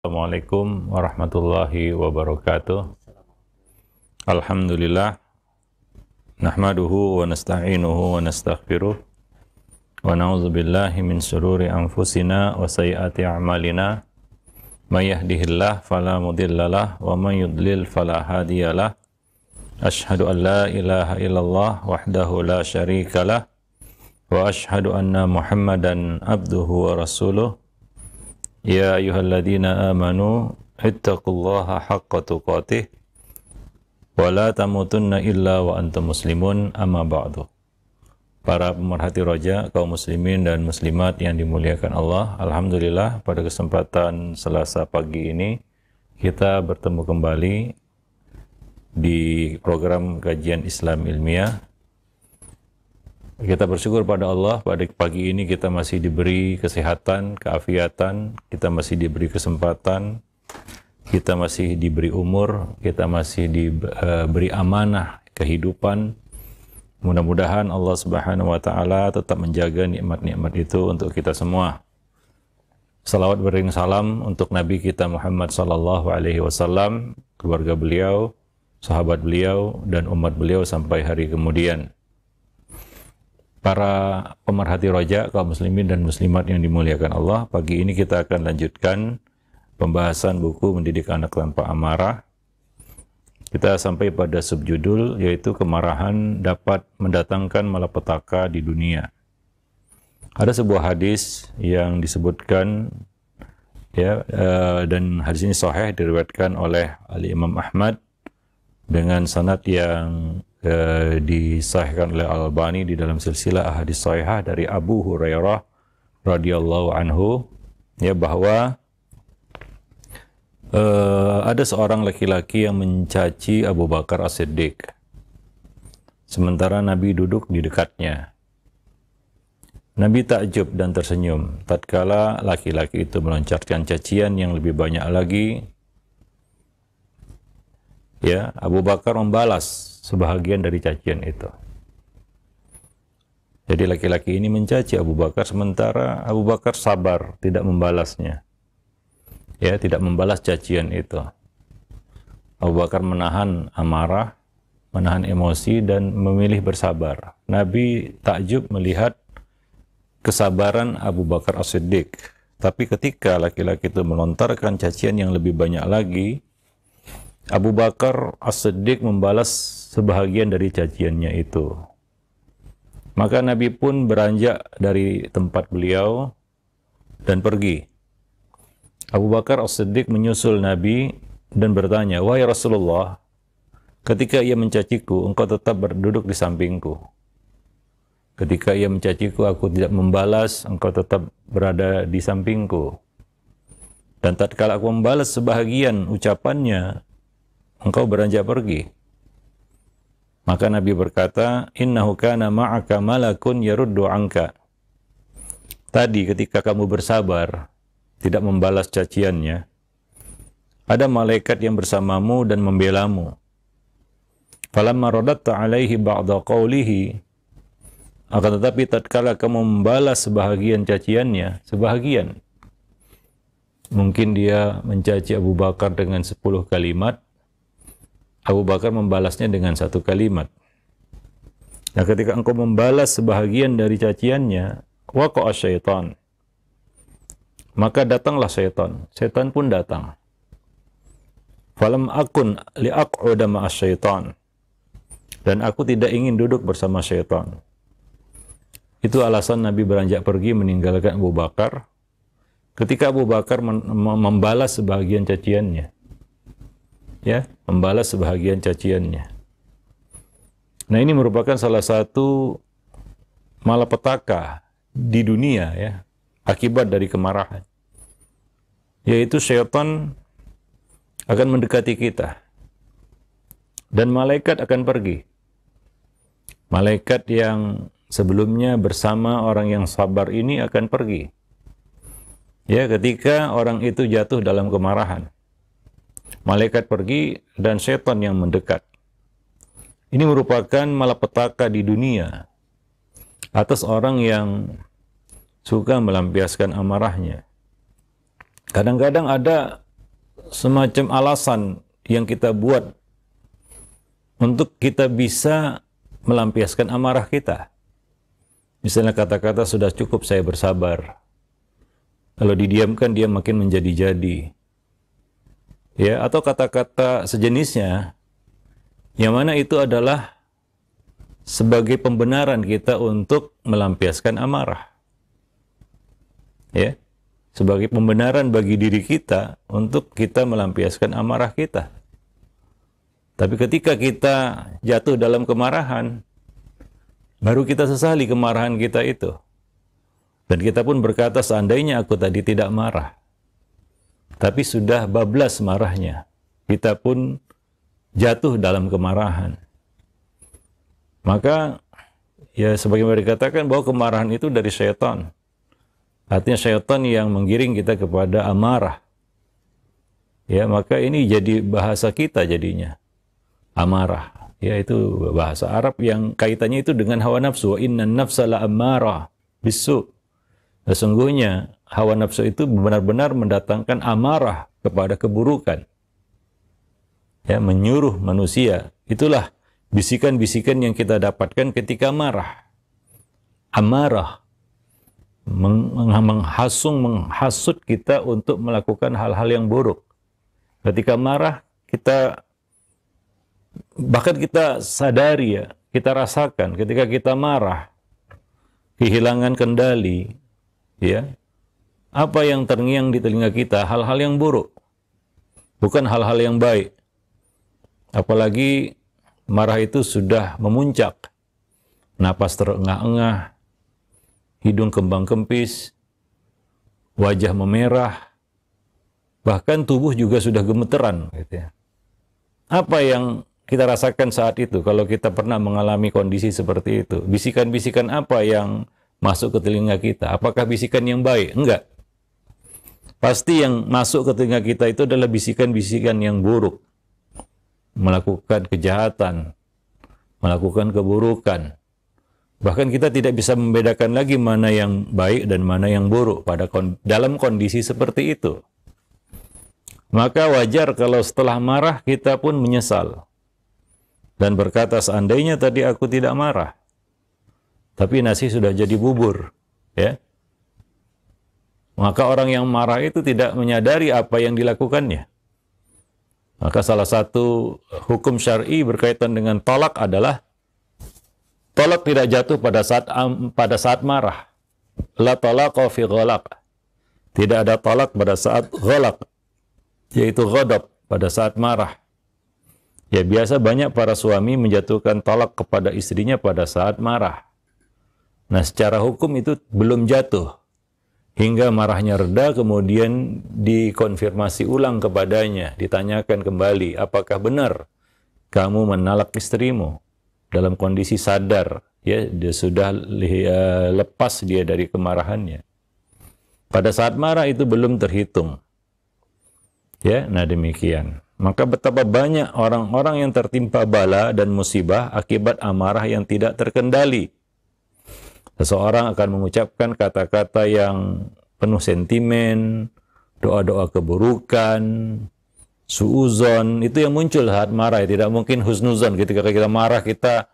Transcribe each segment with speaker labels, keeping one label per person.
Speaker 1: Assalamualaikum warahmatullahi wabarakatuh. Alhamdulillah, nahmaduhu wa nasta'inuhu wa nastaghfiruh wa na'udzu billahi min syururi anfusina wa sayyiati a'malina. May yahdihillahu fala mudhillalah wa may yudlil fala hadiyalah. Asyhadu an la ilaha illallah wahdahu la syarikalah wa asyhadu anna Muhammadan abduhu wa rasuluh. Ya ayyuhalladzina amanu ittaqullaha haqqa tuqatih wa la tamutunna illa wa antum muslimun, amma ba'du. Para pemerhati roja, kaum muslimin dan muslimat yang dimuliakan Allah, alhamdulillah pada kesempatan Selasa pagi ini kita bertemu kembali di program kajian Islam ilmiah. Kita bersyukur pada Allah, pada pagi ini kita masih diberi kesehatan, keafiatan, kita masih diberi kesempatan, kita masih diberi umur, kita masih diberi amanah kehidupan. Mudah-mudahan Allah Subhanahu wa Ta'ala tetap menjaga nikmat-nikmat itu untuk kita semua. Salawat beriring salam untuk Nabi kita Muhammad sallallahu alaihi wasallam, keluarga beliau, sahabat beliau, dan umat beliau sampai hari kemudian. Para pemerhati roja, kaum muslimin dan muslimat yang dimuliakan Allah, pagi ini kita akan lanjutkan pembahasan buku Mendidik Anak Tanpa Amarah. Kita sampai pada subjudul, yaitu kemarahan dapat mendatangkan malapetaka di dunia. Ada sebuah hadis yang disebutkan, dan hadis ini sahih, diriwayatkan oleh Imam Ahmad dengan sanad yang disahihkan oleh Al-Albani di dalam silsilah ahadits shahihah dari Abu Hurairah radhiyallahu anhu, bahwa ada seorang laki-laki yang mencaci Abu Bakar As-Siddiq sementara Nabi duduk di dekatnya. Nabi takjub dan tersenyum tatkala laki-laki itu melontarkan cacian yang lebih banyak lagi. Abu Bakar membalas sebahagian dari cacian itu. Jadi laki-laki ini mencaci Abu Bakar, sementara Abu Bakar sabar, tidak membalasnya. Tidak membalas cacian itu. Abu Bakar menahan amarah, menahan emosi, dan memilih bersabar. Nabi takjub melihat kesabaran Abu Bakar As-Siddiq. Tapi ketika laki-laki itu melontarkan cacian yang lebih banyak lagi, Abu Bakar As-Siddiq membalas sebahagian dari caciannya itu. Maka Nabi pun beranjak dari tempat beliau dan pergi. Abu Bakar As-Siddiq menyusul Nabi dan bertanya, "Wahai Rasulullah, ketika ia mencaciku, engkau tetap berduduk di sampingku. Ketika ia mencaciku, aku tidak membalas, engkau tetap berada di sampingku. Dan tatkala aku membalas sebahagian ucapannya, engkau beranjak pergi." Maka Nabi berkata, "Innahu kana ma'aka malakun yaruddu anka." Tadi ketika kamu bersabar, tidak membalas caciannya, ada malaikat yang bersamamu dan membelamu. Falamma radatta alaihi ba'da qawlihi, akan tetapi tatkala kamu membalas sebahagian caciannya, sebahagian, mungkin dia mencaci Abu Bakar dengan 10 kalimat, Abu Bakar membalasnya dengan 1 kalimat. Nah, ketika engkau membalas sebahagian dari caciannya, waqa'a syaitan, maka datanglah syaitan. Syaitan pun datang. Falam akun li'aq'uda ma'as syaitan, dan aku tidak ingin duduk bersama syaitan. Itu alasan Nabi beranjak pergi meninggalkan Abu Bakar ketika Abu Bakar membalas sebahagian caciannya. Membalas sebahagian caciannya. Nah, ini merupakan salah satu malapetaka di dunia, akibat dari kemarahan. Yaitu syaitan akan mendekati kita. Dan malaikat akan pergi. Malaikat yang sebelumnya bersama orang yang sabar ini akan pergi. Ketika orang itu jatuh dalam kemarahan. Malaikat pergi dan setan yang mendekat. Ini merupakan malapetaka di dunia atas orang yang suka melampiaskan amarahnya. Kadang-kadang ada semacam alasan yang kita buat untuk kita bisa melampiaskan amarah kita. Misalnya kata-kata sudah cukup saya bersabar. Kalau didiamkan dia makin menjadi-jadi. Ya, atau kata-kata sejenisnya yang mana itu adalah sebagai pembenaran kita untuk melampiaskan amarah. Ya, sebagai pembenaran bagi diri kita untuk kita melampiaskan amarah kita. Tapi ketika kita jatuh dalam kemarahan, baru kita sesali kemarahan kita itu. Dan kita pun berkata, seandainya aku tadi tidak marah, tapi sudah bablas marahnya, kita pun jatuh dalam kemarahan. Maka, ya sebagaimana dikatakan bahwa kemarahan itu dari syaitan. Artinya syaitan yang menggiring kita kepada amarah. Ya, maka ini jadi bahasa kita jadinya. Amarah, yaitu bahasa Arab yang kaitannya itu dengan hawa nafsu. Wa innan nafsa la ammarah bisu. Sesungguhnya hawa nafsu itu benar-benar mendatangkan amarah kepada keburukan. Ya, menyuruh manusia. Itulah bisikan-bisikan yang kita dapatkan ketika marah. Amarah menghasut kita untuk melakukan hal-hal yang buruk. Ketika marah, bahkan kita sadari ya, kita rasakan ketika kita marah, kehilangan kendali, ya, apa yang terngiang di telinga kita, hal-hal yang buruk, bukan hal-hal yang baik. Apalagi marah itu sudah memuncak, napas terengah-engah, hidung kembang kempis, wajah memerah, bahkan tubuh juga sudah gemeteran, gitu ya. Apa yang kita rasakan saat itu kalau kita pernah mengalami kondisi seperti itu? Bisikan-bisikan apa yang masuk ke telinga kita? Apakah bisikan yang baik? Enggak. Pasti yang masuk ke telinga kita itu adalah bisikan-bisikan yang buruk. Melakukan kejahatan, melakukan keburukan. Bahkan kita tidak bisa membedakan lagi mana yang baik dan mana yang buruk dalam kondisi seperti itu. Maka wajar kalau setelah marah kita pun menyesal dan berkata, seandainya tadi aku tidak marah, tapi nasi sudah jadi bubur, ya. Maka orang yang marah itu tidak menyadari apa yang dilakukannya. Maka salah satu hukum syar'i berkaitan dengan talak adalah talak tidak jatuh pada saat marah. La talaqa fi ghalaq. Tidak ada talak pada saat ghalaq, yaitu ghadab, pada saat marah. Ya, biasa banyak para suami menjatuhkan talak kepada istrinya pada saat marah. Nah, secara hukum itu belum jatuh hingga marahnya reda, kemudian dikonfirmasi ulang kepadanya, ditanyakan kembali, apakah benar kamu menalak istrimu dalam kondisi sadar, ya, dia sudah lepas dia dari kemarahannya. Pada saat marah itu belum terhitung. Ya, nah demikian. Maka betapa banyak orang-orang yang tertimpa bala dan musibah akibat amarah yang tidak terkendali. Seseorang akan mengucapkan kata-kata yang penuh sentimen, doa-doa keburukan, suuzon, itu yang muncul saat marah. Tidak mungkin husnuzon. Ketika kita marah, kita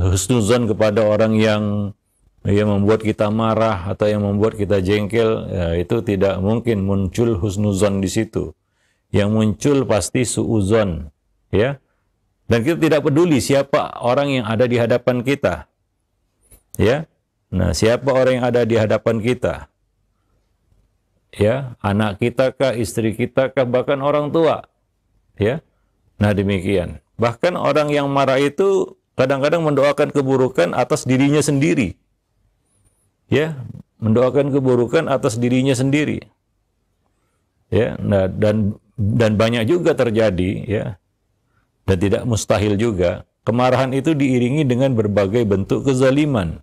Speaker 1: husnuzon kepada orang yang membuat kita marah atau yang membuat kita jengkel. Ya, itu tidak mungkin muncul husnuzon di situ. Yang muncul pasti suuzon, ya. Dan kita tidak peduli siapa orang yang ada di hadapan kita, ya. Nah, siapa orang yang ada di hadapan kita, ya, anak kita kah, istri kita kah, bahkan orang tua, ya. Nah, demikian. Bahkan orang yang marah itu kadang-kadang mendoakan keburukan atas dirinya sendiri, ya, mendoakan keburukan atas dirinya sendiri, ya. Nah, dan banyak juga terjadi, ya, dan tidak mustahil juga, kemarahan itu diiringi dengan berbagai bentuk kezaliman,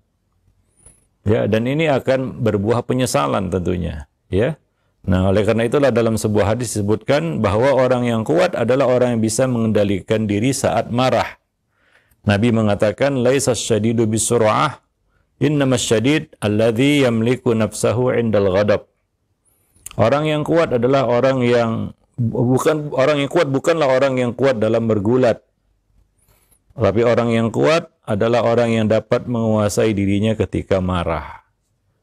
Speaker 1: ya, dan ini akan berbuah penyesalan tentunya, ya. Nah, oleh karena itulah dalam sebuah hadis disebutkan bahwa orang yang kuat adalah orang yang bisa mengendalikan diri saat marah. Nabi mengatakan, laisa syadidu bisur'ah, innamas syadid alladhi yamliku nafsahu indal ghadab. Orang yang kuat adalah orang yang bukan orang yang kuat, bukanlah orang yang kuat dalam bergulat. Tapi orang yang kuat adalah orang yang dapat menguasai dirinya ketika marah.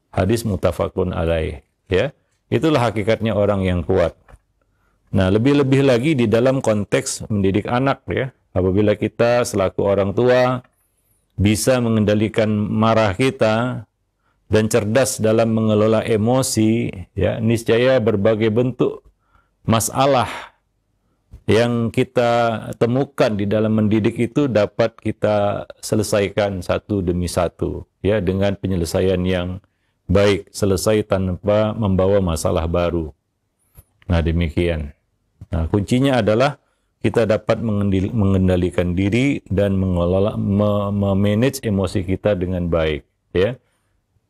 Speaker 1: Hadis muttafaqun alaih, ya. Itulah hakikatnya orang yang kuat. Nah, lebih-lebih lagi di dalam konteks mendidik anak, ya. Apabila kita selaku orang tua bisa mengendalikan marah kita dan cerdas dalam mengelola emosi, ya, niscaya berbagai bentuk masalah yang kita temukan di dalam mendidik itu dapat kita selesaikan satu demi satu, ya, dengan penyelesaian yang baik, selesai tanpa membawa masalah baru. Nah, demikian. Nah, kuncinya adalah kita dapat mengendalikan diri dan mengelola, memanage emosi kita dengan baik, ya.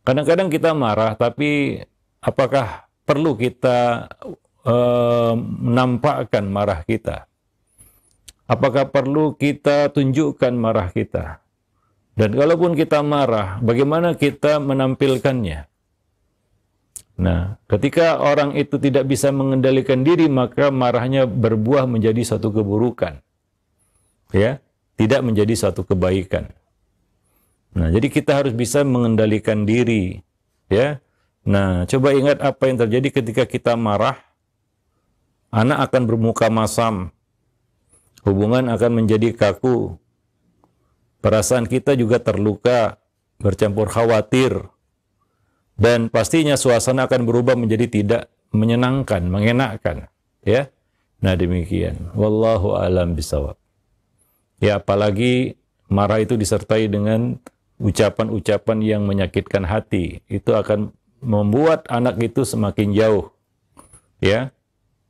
Speaker 1: Kadang-kadang kita marah, tapi apakah perlu kita menampakkan marah kita? Apakah perlu kita tunjukkan marah kita? Dan kalaupun kita marah, bagaimana kita menampilkannya? Nah, ketika orang itu tidak bisa mengendalikan diri, maka marahnya berbuah menjadi satu keburukan. Ya, tidak menjadi satu kebaikan. Nah, jadi kita harus bisa mengendalikan diri, ya. Nah, coba ingat apa yang terjadi ketika kita marah. Anak akan bermuka masam. Hubungan akan menjadi kaku. Perasaan kita juga terluka, bercampur khawatir. Dan pastinya suasana akan berubah menjadi tidak menyenangkan, mengenakkan, ya. Nah, demikian. Wallahu a'lam bishawab. Ya, apalagi marah itu disertai dengan ucapan-ucapan yang menyakitkan hati. Itu akan membuat anak itu semakin jauh, ya.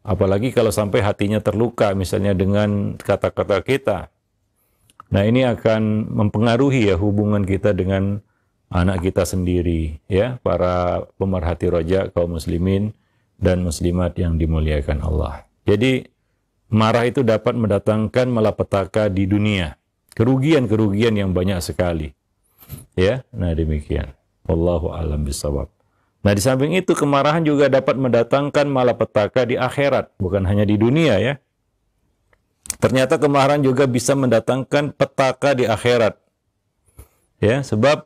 Speaker 1: Apalagi kalau sampai hatinya terluka, misalnya dengan kata-kata kita. Nah, ini akan mempengaruhi ya hubungan kita dengan anak kita sendiri, ya, para pemerhati roja kaum muslimin dan muslimat yang dimuliakan Allah. Jadi marah itu dapat mendatangkan malapetaka di dunia, kerugian-kerugian yang banyak sekali, ya. Nah, demikian. Wallahu a'lam bishawab. Nah, di samping itu kemarahan juga dapat mendatangkan malapetaka di akhirat, bukan hanya di dunia, ya. Ternyata kemarahan juga bisa mendatangkan petaka di akhirat, ya, sebab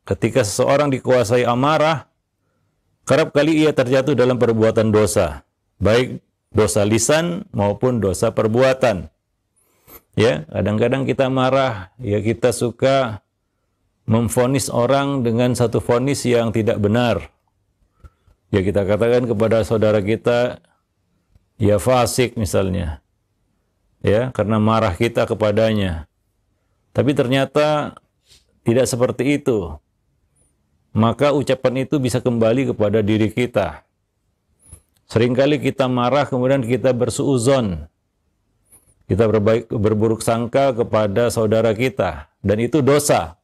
Speaker 1: ketika seseorang dikuasai amarah, kerap kali ia terjatuh dalam perbuatan dosa, baik dosa lisan maupun dosa perbuatan. Ya, kadang-kadang kita marah, ya kita suka memvonis orang dengan satu vonis yang tidak benar. Ya, kita katakan kepada saudara kita, ya fasik misalnya, ya, karena marah kita kepadanya. Tapi ternyata tidak seperti itu. Maka ucapan itu bisa kembali kepada diri kita. Seringkali kita marah, kemudian kita bersuuzon. Kita berburuk sangka kepada saudara kita. Dan itu dosa.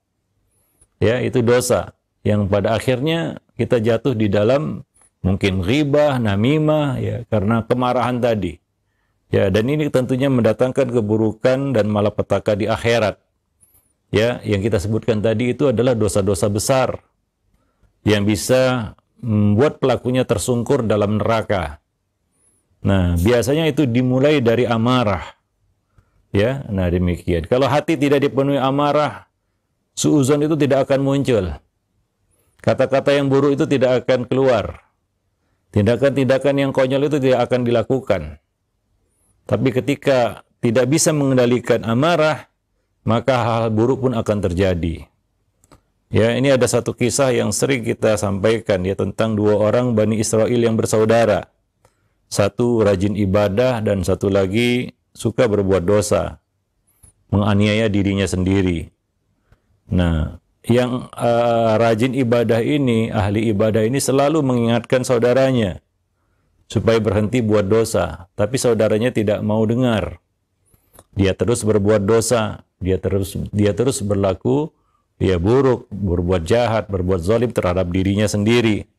Speaker 1: Ya, itu dosa. Yang pada akhirnya kita jatuh di dalam mungkin ghibah, namimah, ya, karena kemarahan tadi. Ya, dan ini tentunya mendatangkan keburukan dan malapetaka di akhirat. Ya, yang kita sebutkan tadi itu adalah dosa-dosa besar yang bisa membuat pelakunya tersungkur dalam neraka. Nah, biasanya itu dimulai dari amarah. Ya, nah demikian. Kalau hati tidak dipenuhi amarah, suuzon itu tidak akan muncul. Kata-kata yang buruk itu tidak akan keluar. Tindakan-tindakan yang konyol itu tidak akan dilakukan. Tapi ketika tidak bisa mengendalikan amarah, maka hal-hal buruk pun akan terjadi. Ya, ini ada satu kisah yang sering kita sampaikan, ya, tentang dua orang Bani Israel yang bersaudara. Satu rajin ibadah dan satu lagi suka berbuat dosa, menganiaya dirinya sendiri. Nah, yang rajin ibadah ini, ahli ibadah ini selalu mengingatkan saudaranya supaya berhenti buat dosa, tapi saudaranya tidak mau dengar. Dia terus berbuat dosa, dia terus berlaku dia buruk, berbuat jahat, berbuat zalim terhadap dirinya sendiri.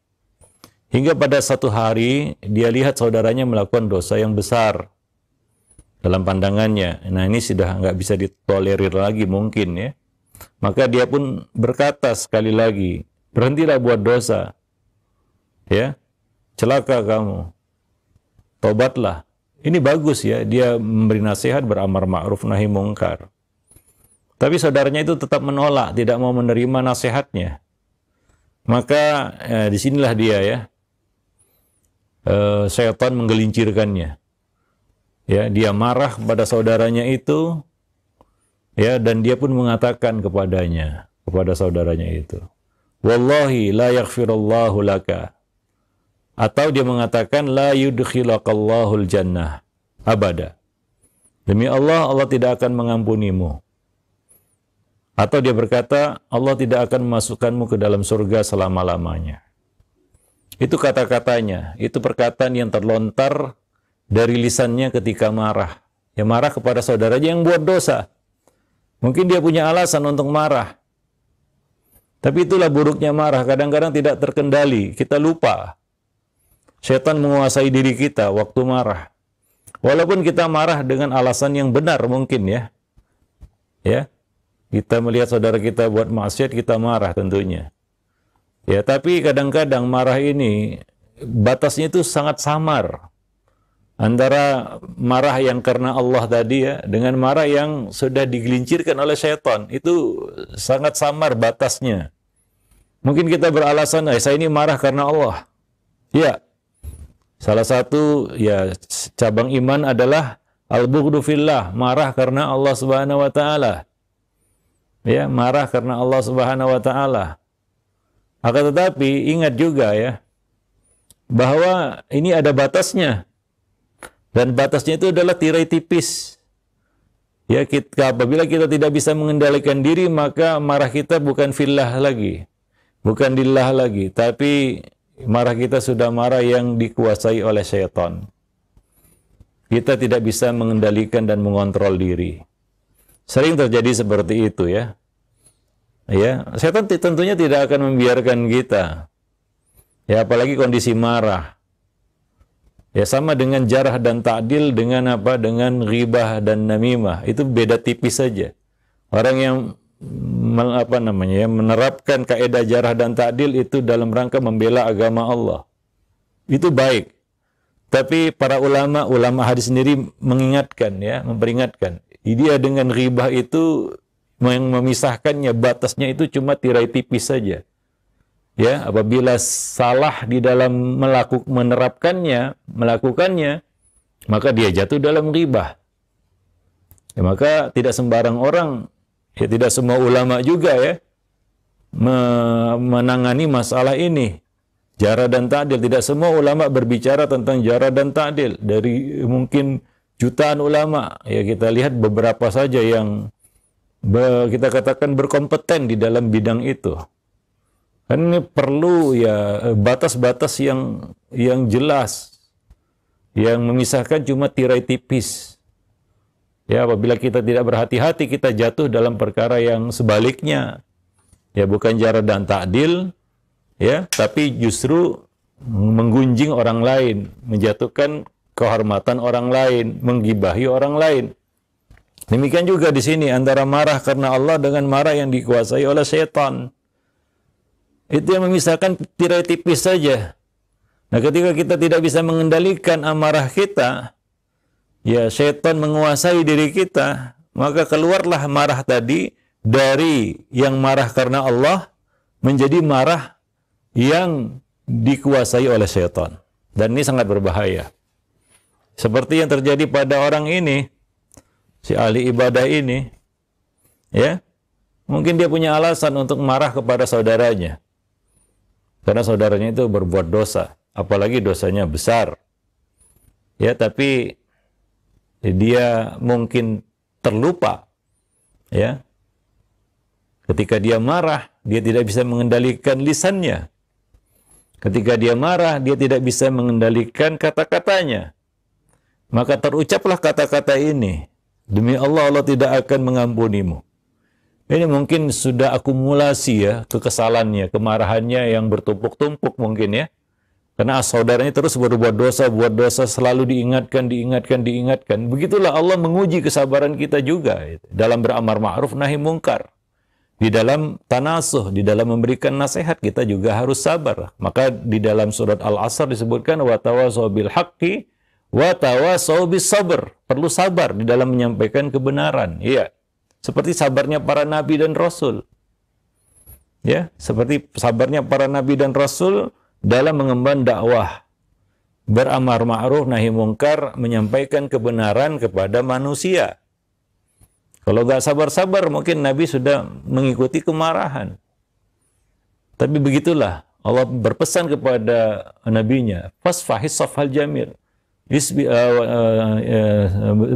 Speaker 1: Hingga pada satu hari, dia lihat saudaranya melakukan dosa yang besar dalam pandangannya. Nah, ini sudah nggak bisa ditolerir lagi mungkin, ya. Maka dia pun berkata sekali lagi, berhentilah buat dosa. Ya, celaka kamu. Tobatlah. Ini bagus ya, dia memberi nasihat, beramar ma'ruf nahi mungkar. Tapi saudaranya itu tetap menolak, tidak mau menerima nasihatnya. Maka disinilah dia ya, syaitan menggelincirkannya. Ya, dia marah pada saudaranya itu, ya, dan dia pun mengatakan kepada saudaranya itu, wallahi la yaghfirullahu laka. Atau dia mengatakan la yudkhilakallahul jannah abada. Demi Allah, Allah tidak akan mengampunimu. Atau dia berkata, Allah tidak akan memasukkanmu ke dalam surga selama-lamanya. Itu kata-katanya, itu perkataan yang terlontar dari lisannya ketika marah. Ya, marah kepada saudaranya yang buat dosa. Mungkin dia punya alasan untuk marah. Tapi itulah buruknya marah, kadang-kadang tidak terkendali, kita lupa. Setan menguasai diri kita waktu marah. Walaupun kita marah dengan alasan yang benar mungkin ya. Ya. Kita melihat saudara kita buat maksiat, kita marah tentunya. Ya, tapi kadang-kadang marah ini batasnya itu sangat samar. Antara marah yang karena Allah tadi ya, dengan marah yang sudah digelincirkan oleh setan, itu sangat samar batasnya. Mungkin kita beralasan, saya ini marah karena Allah. Ya. Salah satu ya cabang iman adalah al-bughdu fillah, marah karena Allah Subhanahu wa taala. Ya, marah karena Allah Subhanahu wa taala. Akan tetapi ingat juga ya bahwa ini ada batasnya. Dan batasnya itu adalah tirai tipis. Ya, apabila kita tidak bisa mengendalikan diri, maka marah kita bukan fillah lagi. Bukan lillah lagi, tapi marah kita sudah marah yang dikuasai oleh syaitan. Kita tidak bisa mengendalikan dan mengontrol diri. Sering terjadi seperti itu ya. Ya, syaitan tentunya tidak akan membiarkan kita. Ya, apalagi kondisi marah. Ya, sama dengan jarah dan ta'dil dengan apa? Dengan ghibah dan namimah. Itu beda tipis saja. Orang yang menerapkan kaidah jarah dan ta'dil itu dalam rangka membela agama Allah. Itu baik. Tapi para ulama hadis sendiri mengingatkan ya, memperingatkan. Dia dengan ghibah itu yang memisahkannya, batasnya itu cuma tirai tipis saja. Ya, apabila salah di dalam melakukannya, maka dia jatuh dalam ghibah. Ya, maka tidak sembarang orang, ya tidak semua ulama juga ya menangani masalah ini. Jarah dan ta'dil, tidak semua ulama berbicara tentang jarah dan ta'dil. Dari mungkin jutaan ulama, ya kita lihat beberapa saja yang kita katakan berkompeten di dalam bidang itu. Kan ini perlu ya batas-batas yang jelas, yang memisahkan cuma tirai tipis. Ya, apabila kita tidak berhati-hati, kita jatuh dalam perkara yang sebaliknya. Ya, bukan jarah dan ta'dil, ya, tapi justru menggunjing orang lain, menjatuhkan kehormatan orang lain, menggibahi orang lain. Demikian juga di sini antara marah karena Allah dengan marah yang dikuasai oleh setan. Itu yang memisahkan tirai tipis saja. Nah, ketika kita tidak bisa mengendalikan amarah kita, ya setan menguasai diri kita, maka keluarlah marah tadi dari yang marah karena Allah menjadi marah yang dikuasai oleh setan. Dan ini sangat berbahaya. Seperti yang terjadi pada orang ini, si ahli ibadah ini, ya, mungkin dia punya alasan untuk marah kepada saudaranya. Karena saudaranya itu berbuat dosa, apalagi dosanya besar. Ya, tapi dia mungkin terlupa, ya. Ketika dia marah, dia tidak bisa mengendalikan lisannya. Ketika dia marah, dia tidak bisa mengendalikan kata-katanya. Maka terucaplah kata-kata ini, demi Allah, Allah tidak akan mengampunimu. Ini mungkin sudah akumulasi ya, kekesalannya, kemarahannya yang bertumpuk-tumpuk mungkin ya. Karena saudaranya terus berbuat dosa, selalu diingatkan. Begitulah Allah menguji kesabaran kita juga. Dalam beramar ma'ruf nahi mungkar. Di dalam tanasuh, di dalam memberikan nasihat, kita juga harus sabar. Maka di dalam surat Al-Asr disebutkan, wa tawassaw bil haqqi Wa tawasau bis sabr, perlu sabar di dalam menyampaikan kebenaran. Iya. Seperti sabarnya para nabi dan rasul. Ya, seperti sabarnya para nabi dan rasul dalam mengemban dakwah. Beramar ma'ruf nahi mungkar, menyampaikan kebenaran kepada manusia. Kalau nggak sabar-sabar, mungkin Nabi sudah mengikuti kemarahan. Tapi begitulah, Allah berpesan kepada nabinya, fasfahis safhal jamil.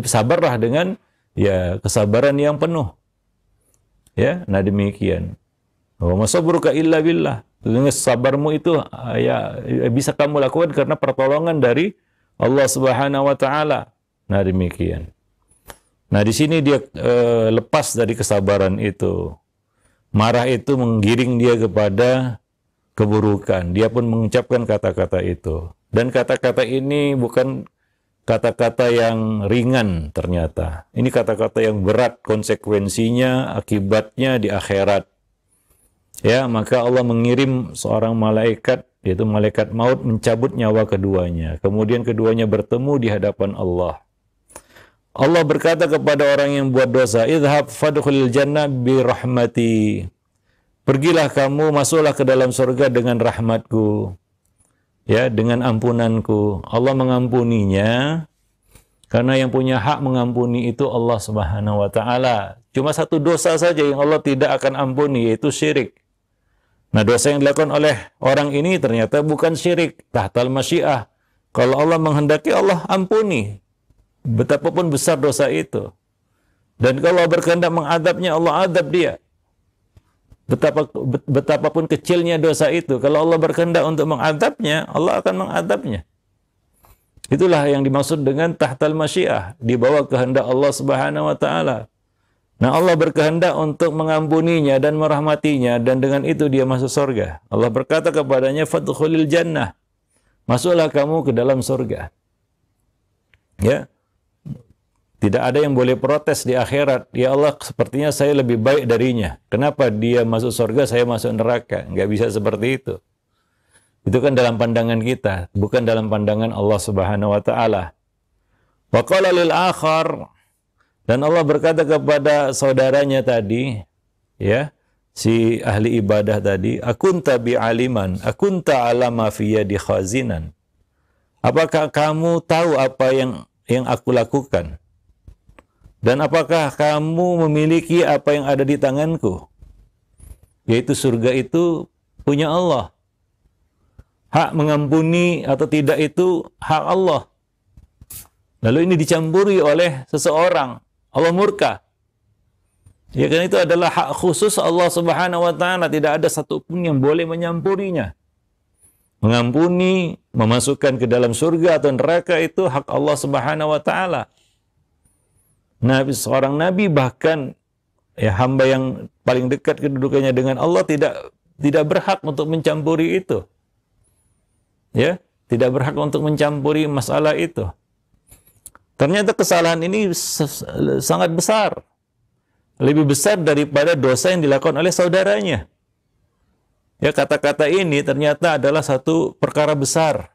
Speaker 1: Sabarlah dengan ya kesabaran yang penuh. Ya, nah demikian. Wa masabruka illa billah. Dengan sabarmu itu ya bisa kamu lakukan karena pertolongan dari Allah Subhanahu wa taala. Nah demikian. Nah di sini dia lepas dari kesabaran itu. Marah itu menggiring dia kepada keburukan. Dia pun mengucapkan kata-kata itu. Dan kata-kata ini bukan kata-kata yang ringan ternyata. Ini kata-kata yang berat konsekuensinya, akibatnya di akhirat. Ya, maka Allah mengirim seorang malaikat, yaitu malaikat maut, mencabut nyawa keduanya. Kemudian keduanya bertemu di hadapan Allah. Allah berkata kepada orang yang buat dosa, "Idhhab fadkhulil jannah bi rahmati." Pergilah kamu, masuklah ke dalam surga dengan rahmatku. Ya, dengan ampunanku. Allah mengampuninya karena yang punya hak mengampuni itu Allah Subhanahu wa taala. Cuma satu dosa saja yang Allah tidak akan ampuni, yaitu syirik. Nah, dosa yang dilakukan oleh orang ini ternyata bukan syirik, tahtal masyiah. Kalau Allah menghendaki, Allah ampuni. Betapapun besar dosa itu. Dan kalau Allah berkehendak mengadabnya, Allah adab dia. Betapapun kecilnya dosa itu, kalau Allah berkehendak untuk mengadabnya, Allah akan mengadabnya. Itulah yang dimaksud dengan tahtal masyiah, di bawah kehendak Allah Subhanahu wa taala. Nah, Allah berkehendak untuk mengampuninya dan merahmatinya, dan dengan itu dia masuk surga. Allah berkata kepadanya, "Fadkhulil jannah." Masuklah kamu ke dalam surga. Ya. Tidak ada yang boleh protes di akhirat. Ya Allah, sepertinya saya lebih baik darinya. Kenapa dia masuk surga, saya masuk neraka? Enggak bisa seperti itu. Itu kan dalam pandangan kita, bukan dalam pandangan Allah Subhanahu wa taala. Wa qala lil akhar, dan Allah berkata kepada saudaranya tadi, ya, si ahli ibadah tadi, akunta bi aliman, akunta alama fi yadi khazinan. Apakah kamu tahu apa yang aku lakukan? Dan apakah kamu memiliki apa yang ada di tanganku? Yaitu surga itu punya Allah. Hak mengampuni atau tidak itu hak Allah. Lalu ini dicampuri oleh seseorang. Allah murka. Ya kan, itu adalah hak khusus Allah Subhanahu wa taala, tidak ada satupun yang boleh menyampurinya. Mengampuni, memasukkan ke dalam surga atau neraka itu hak Allah Subhanahu wa taala. Nabi, seorang nabi, bahkan ya hamba yang paling dekat kedudukannya dengan Allah tidak berhak untuk mencampuri itu. Ya, tidak berhak untuk mencampuri masalah itu. Ternyata kesalahan ini sangat besar. Lebih besar daripada dosa yang dilakukan oleh saudaranya. Ya, kata-kata ini ternyata adalah satu perkara besar.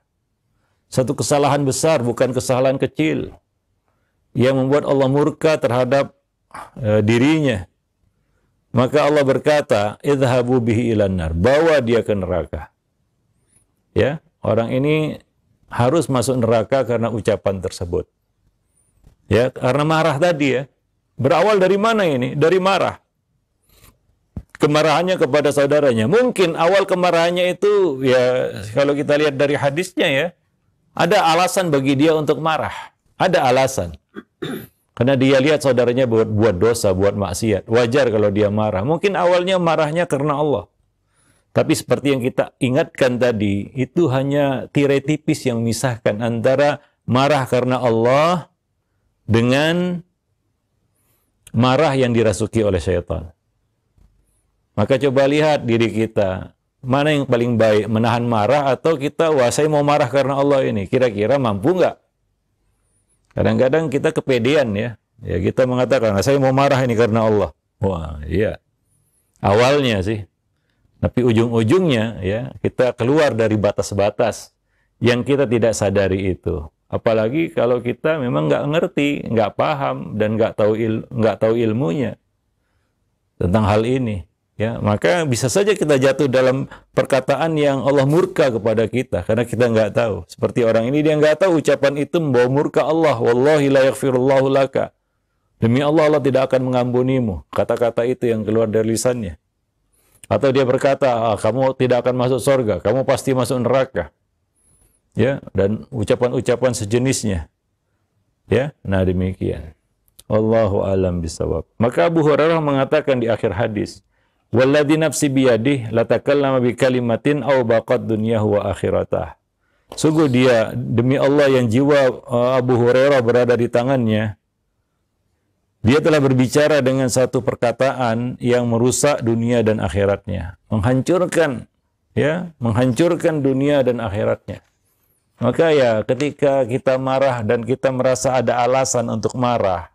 Speaker 1: Satu kesalahan besar, bukan kesalahan kecil. Yang membuat Allah murka terhadap dirinya. Maka Allah berkata, "Idhabu bihi ilan nar." Bawa dia ke neraka. Ya, orang ini harus masuk neraka karena ucapan tersebut. Ya, karena marah tadi ya. Berawal dari mana ini? Dari marah. Kemarahannya kepada saudaranya. Mungkin awal kemarahannya itu, ya kalau kita lihat dari hadisnya ya, ada alasan bagi dia untuk marah. Ada alasan. Karena dia lihat saudaranya buat dosa, buat maksiat. Wajar kalau dia marah. Mungkin awalnya marahnya karena Allah. Tapi seperti yang kita ingatkan tadi, itu hanya tirai tipis yang memisahkan antara marah karena Allah dengan marah yang dirasuki oleh syaitan. Maka coba lihat diri kita, mana yang paling baik, menahan marah atau kita, wah saya mau marah karena Allah ini, kira-kira mampu nggak? Kadang-kadang kita kepedean ya, kita mengatakan, saya mau marah ini karena Allah. Wah iya, awalnya sih, tapi ujung-ujungnya ya kita keluar dari batas-batas yang kita tidak sadari itu. Apalagi kalau kita memang nggak ngerti, nggak paham, dan nggak tahu ilmunya tentang hal ini. Ya, maka bisa saja kita jatuh dalam perkataan yang Allah murka kepada kita karena kita nggak tahu. Seperti orang ini, dia nggak tahu ucapan itu membawa murka Allah. Wallahi la yaghfirullahu laka. Demi Allah, Allah tidak akan mengampunimu. Kata-kata itu yang keluar dari lisannya. Atau dia berkata, kamu tidak akan masuk surga, kamu pasti masuk neraka. Ya, dan ucapan-ucapan sejenisnya. Ya, nah demikian. Wallahu alam bisawab. Maka Abu Hurairah mengatakan di akhir hadis, walladzi nafsi biyadihi latakallama bi kalimatin aw baqad dunyahu wa akhiratah. Sungguh dia, demi Allah yang jiwa Abu Hurairah berada di tangannya, dia telah berbicara dengan satu perkataan yang merusak dunia dan akhiratnya, menghancurkan dunia dan akhiratnya. Maka ya, ketika kita marah dan kita merasa ada alasan untuk marah,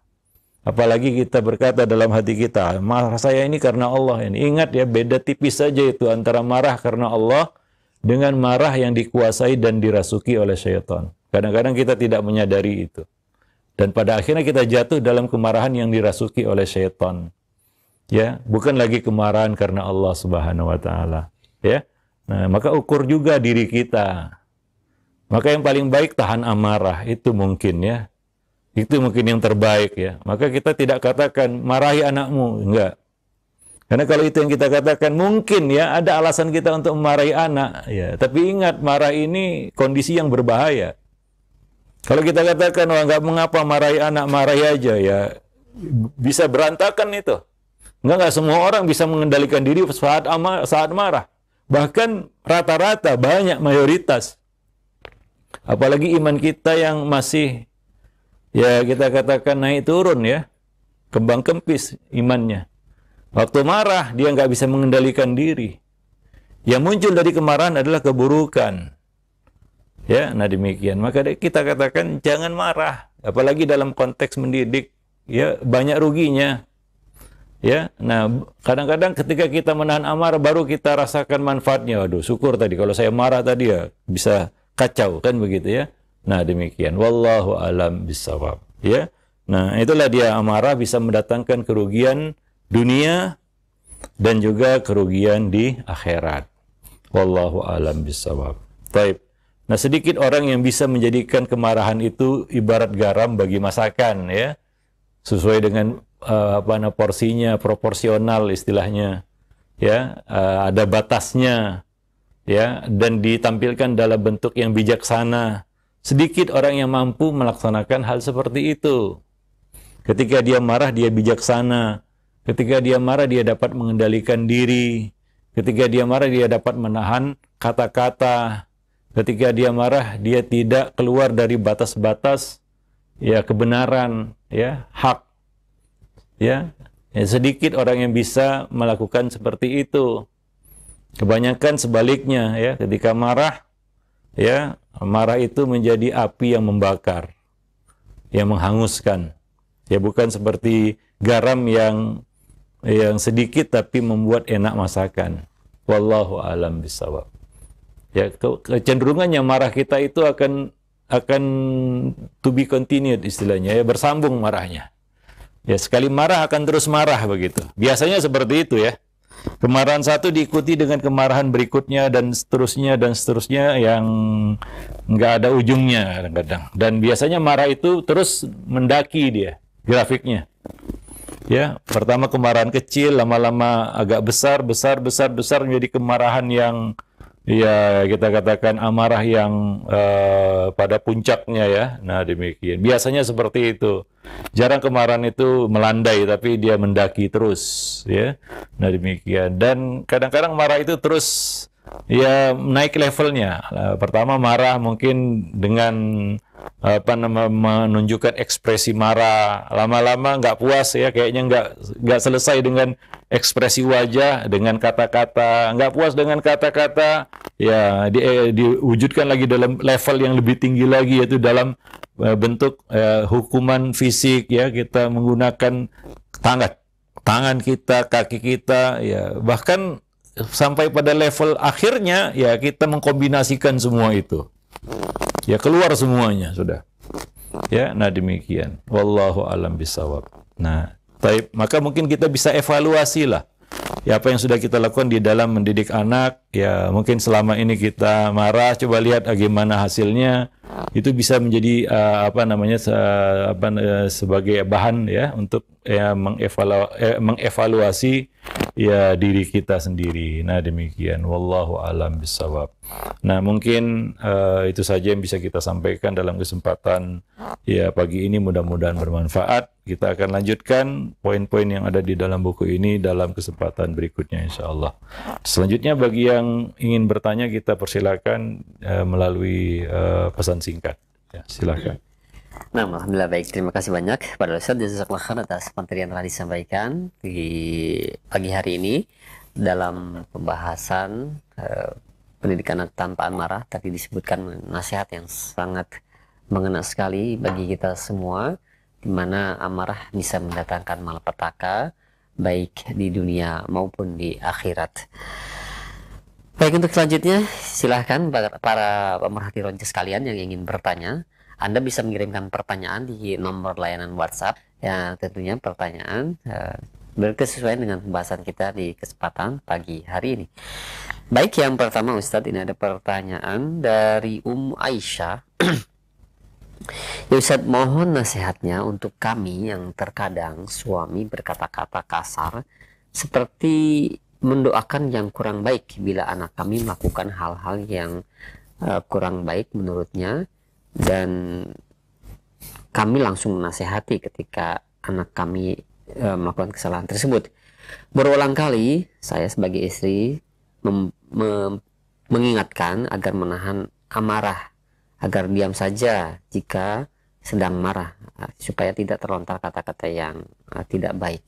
Speaker 1: apalagi kita berkata dalam hati kita, marah saya ini karena Allah. Ingat ya, beda tipis saja itu antara marah karena Allah dengan marah yang dikuasai dan dirasuki oleh syaitan. Kadang-kadang kita tidak menyadari itu. Dan pada akhirnya kita jatuh dalam kemarahan yang dirasuki oleh syaitan. Ya, bukan lagi kemarahan karena Allah Subhanahu wa taala. Ya. Nah, maka ukur juga diri kita. Maka yang paling baik tahan amarah, itu mungkin ya. Itu mungkin yang terbaik ya. Maka kita tidak katakan marahi anakmu, enggak. Karena kalau itu yang kita katakan, mungkin ya ada alasan kita untuk memarahi anak ya. Tapi ingat, marah ini kondisi yang berbahaya. Kalau kita katakan, wah enggak mengapa marahi anak, marahi aja ya, bisa berantakan itu. Enggak semua orang bisa mengendalikan diri saat marah. Bahkan rata-rata, banyak, mayoritas. Apalagi iman kita yang masih, ya kita katakan naik turun ya, kembang kempis imannya. Waktu marah, dia nggak bisa mengendalikan diri. Yang muncul dari kemarahan adalah keburukan. Ya, nah demikian. Maka kita katakan jangan marah, apalagi dalam konteks mendidik, ya banyak ruginya. Ya, nah kadang-kadang ketika kita menahan amarah baru kita rasakan manfaatnya. Waduh, syukur tadi kalau saya marah tadi ya bisa kacau kan begitu ya. Nah demikian. Wallahu alam bisawab. Ya. Nah itulah dia, amarah bisa mendatangkan kerugian dunia dan juga kerugian di akhirat. Wallahu alam bisawab. Baik. Nah sedikit orang yang bisa menjadikan kemarahan itu ibarat garam bagi masakan ya. Sesuai dengan porsinya, proporsional istilahnya. Ya, ada batasnya. Ya, dan ditampilkan dalam bentuk yang bijaksana. Sedikit orang yang mampu melaksanakan hal seperti itu. Ketika dia marah, dia bijaksana. Ketika dia marah, dia dapat mengendalikan diri. Ketika dia marah, dia dapat menahan kata-kata. Ketika dia marah, dia tidak keluar dari batas-batas ya kebenaran, ya hak. Ya, sedikit orang yang bisa melakukan seperti itu. Kebanyakan sebaliknya ya, ketika marah ya, marah itu menjadi api yang membakar, yang menghanguskan. Ya bukan seperti garam yang sedikit tapi membuat enak masakan. Wallahu alam bisawab. Ya, kecenderungannya marah kita itu akan to be continued istilahnya ya, bersambung marahnya. Ya, sekali marah akan terus marah begitu. Biasanya seperti itu ya. Kemarahan satu diikuti dengan kemarahan berikutnya dan seterusnya yang nggak ada ujungnya kadang-kadang. Dan biasanya marah itu terus mendaki dia grafiknya. Ya, pertama kemarahan kecil, lama-lama agak besar menjadi kemarahan yang ya kita katakan amarah yang pada puncaknya ya. Nah demikian. Biasanya seperti itu. Jarang kemarahan itu melandai, tapi dia mendaki terus ya. Nah demikian. Dan kadang-kadang marah itu terus ya naik levelnya. Pertama marah mungkin dengan menunjukkan ekspresi marah. Lama-lama nggak puas ya, kayaknya nggak selesai dengan ekspresi wajah, dengan kata-kata. Nggak puas dengan kata-kata, ya diwujudkan lagi dalam level yang lebih tinggi lagi, yaitu dalam bentuk hukuman fisik ya. Kita menggunakan tangan kita, kaki kita, ya bahkan sampai pada level akhirnya ya kita mengkombinasikan semua itu. Ya keluar semuanya sudah. Ya, nah demikian. Wallahu alam bisawab. Nah, taib, maka mungkin kita bisa evaluasi lah. Ya, apa yang sudah kita lakukan di dalam mendidik anak, ya mungkin selama ini kita marah, coba lihat bagaimana hasilnya. Itu bisa menjadi sebagai bahan ya untuk ya mengevaluasi ya diri kita sendiri. Nah, demikian. Wallahu alam bisawab. Nah, mungkin itu saja yang bisa kita sampaikan dalam kesempatan ya pagi ini, mudah-mudahan bermanfaat. Kita akan lanjutkan poin-poin yang ada di dalam buku ini dalam kesempatan berikutnya insyaallah. Selanjutnya bagi yang ingin bertanya kita persilakan melalui pesan singkat. Ya, silakan.
Speaker 2: Nah, alhamdulillah baik. Terima kasih banyak kepada Ustaz Jazakallahu khairan atas materi yang telah disampaikan di pagi hari ini dalam pembahasan pendidikan anak tanpa amarah. Tadi disebutkan nasihat yang sangat mengena sekali bagi kita semua, di mana amarah bisa mendatangkan malapetaka baik di dunia maupun di akhirat. Baik, untuk selanjutnya silahkan para pemerhati Ronja sekalian yang ingin bertanya, Anda bisa mengirimkan pertanyaan di nomor layanan WhatsApp yang tentunya pertanyaan berkesesuaian dengan pembahasan kita di kesempatan pagi hari ini. Baik, yang pertama Ustadz, ini ada pertanyaan dari Aisyah. Ya Ustadz, mohon nasihatnya untuk kami yang terkadang suami berkata-kata kasar seperti mendoakan yang kurang baik bila anak kami melakukan hal-hal yang kurang baik menurutnya, dan kami langsung menasehati ketika anak kami melakukan kesalahan tersebut. Berulang kali saya sebagai istri mengingatkan agar menahan amarah, agar diam saja jika sedang marah, supaya tidak terlontar kata-kata yang tidak baik.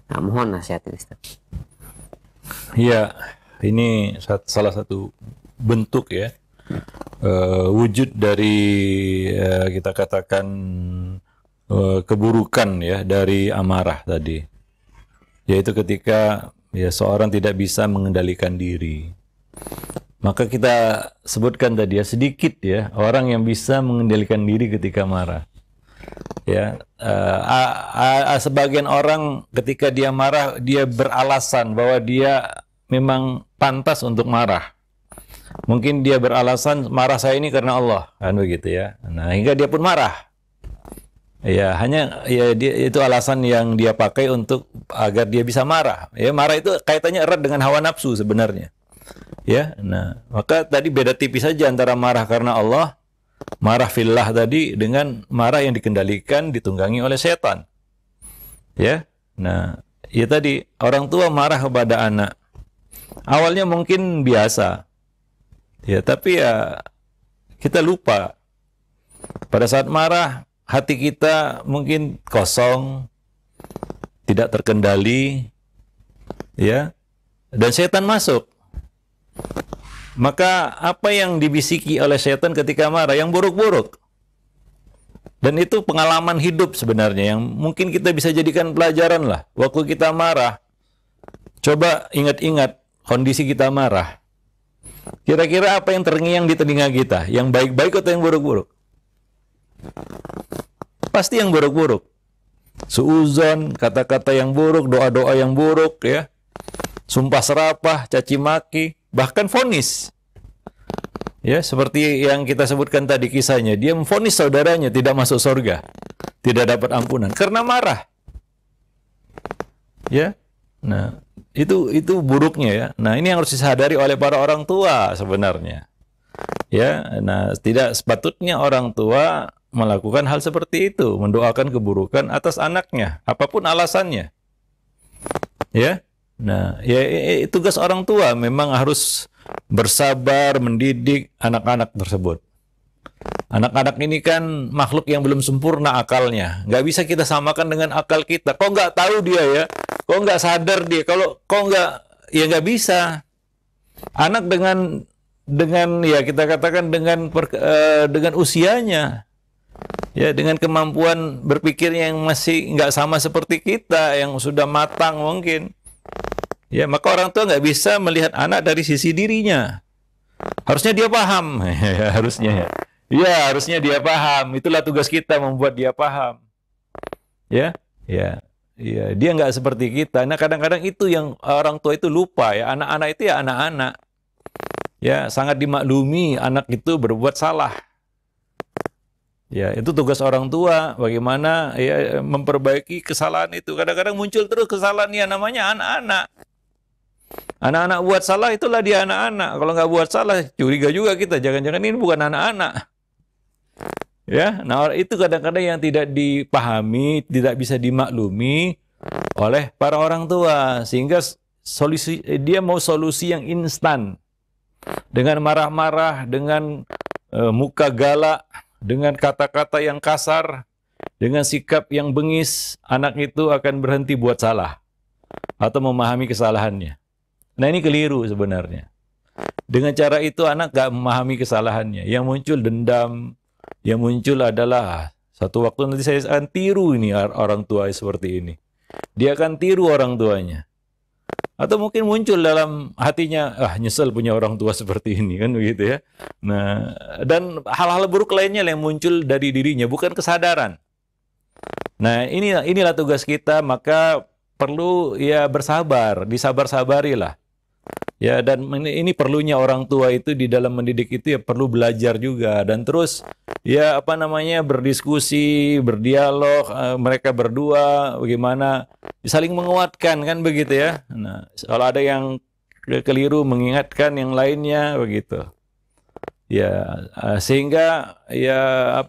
Speaker 2: Nah, mohon nasihatnya Ustaz.
Speaker 1: Ya, ini salah satu bentuk ya wujud dari kita katakan keburukan ya dari amarah tadi, yaitu ketika ya seorang tidak bisa mengendalikan diri. Maka kita sebutkan tadi ya sedikit ya orang yang bisa mengendalikan diri ketika marah. Ya, sebagian orang ketika dia marah dia beralasan bahwa dia memang pantas untuk marah. Mungkin dia beralasan marah saya ini karena Allah, kan begitu ya. Nah, hingga dia pun marah. Ya, hanya ya itu alasan yang dia pakai untuk agar dia bisa marah. Ya, marah itu kaitannya erat dengan hawa nafsu sebenarnya. Ya, nah, maka tadi beda tipis saja antara marah karena Allah, marah fillah tadi dengan marah yang dikendalikan, ditunggangi oleh setan. Ya, nah, ya tadi orang tua marah kepada anak. Awalnya mungkin biasa, ya, tapi ya kita lupa. Pada saat marah, hati kita mungkin kosong, tidak terkendali, ya, dan setan masuk. Maka apa yang dibisiki oleh setan ketika marah? Yang buruk-buruk. Dan itu pengalaman hidup sebenarnya yang mungkin kita bisa jadikan pelajaran lah. Waktu kita marah, coba ingat-ingat kondisi kita marah. Kira-kira apa yang terngiang di telinga kita? Yang baik-baik atau yang buruk-buruk? Pasti yang buruk-buruk. Suuzon, kata-kata yang buruk, doa-doa yang buruk, ya. Sumpah serapah, caci maki, bahkan vonis. Ya, seperti yang kita sebutkan tadi kisahnya, dia memvonis saudaranya tidak masuk surga, tidak dapat ampunan karena marah. Ya. Nah, itu buruknya ya. Nah, ini yang harus disadari oleh para orang tua sebenarnya. Ya, nah tidak sepatutnya orang tua melakukan hal seperti itu, mendoakan keburukan atas anaknya, apapun alasannya. Ya. Nah, ya tugas orang tua memang harus bersabar mendidik anak-anak tersebut. Anak-anak ini kan makhluk yang belum sempurna akalnya. Nggak bisa kita samakan dengan akal kita. Kok nggak tahu dia ya? Kok nggak sadar dia? Kok nggak, ya nggak bisa. Anak dengan ya kita katakan dengan usianya, ya dengan kemampuan berpikirnya yang masih nggak sama seperti kita, yang sudah matang mungkin. Ya, maka orang tua nggak bisa melihat anak dari sisi dirinya. Harusnya dia paham, harusnya ya. Ya, harusnya dia paham. Itulah tugas kita, membuat dia paham. Ya, ya, ya. Dia nggak seperti kita. Nah, kadang-kadang itu yang orang tua itu lupa ya. Anak-anak itu ya anak-anak. Ya, sangat dimaklumi anak itu berbuat salah. Ya, itu tugas orang tua. Bagaimana ya memperbaiki kesalahan itu. Kadang-kadang muncul terus kesalahan ya, namanya anak-anak. Anak-anak buat salah, itulah dia anak-anak. Kalau nggak buat salah, curiga juga kita. Jangan-jangan ini bukan anak-anak. Ya, nah itu kadang-kadang yang tidak dipahami, tidak bisa dimaklumi oleh para orang tua, sehingga solusi dia mau solusi yang instan, dengan marah-marah, dengan muka galak, dengan kata-kata yang kasar, dengan sikap yang bengis, anak itu akan berhenti buat salah atau memahami kesalahannya. Nah, ini keliru sebenarnya. Dengan cara itu anak gak memahami kesalahannya, yang muncul dendam. Yang muncul adalah satu waktu nanti saya akan tiru ini orang tua seperti ini. Dia akan tiru orang tuanya. Atau mungkin muncul dalam hatinya, nyesel punya orang tua seperti ini, kan begitu ya. Nah, dan hal-hal buruk lainnya yang muncul dari dirinya, bukan kesadaran. Nah, inilah tugas kita, maka perlu ya bersabar, disabar-sabarilah. Ya, dan ini perlunya orang tua itu di dalam mendidik itu ya perlu belajar juga, dan terus ya berdiskusi, berdialog, mereka berdua bagaimana saling menguatkan, kan begitu ya. Nah, kalau ada yang keliru mengingatkan yang lainnya begitu. Ya, sehingga ya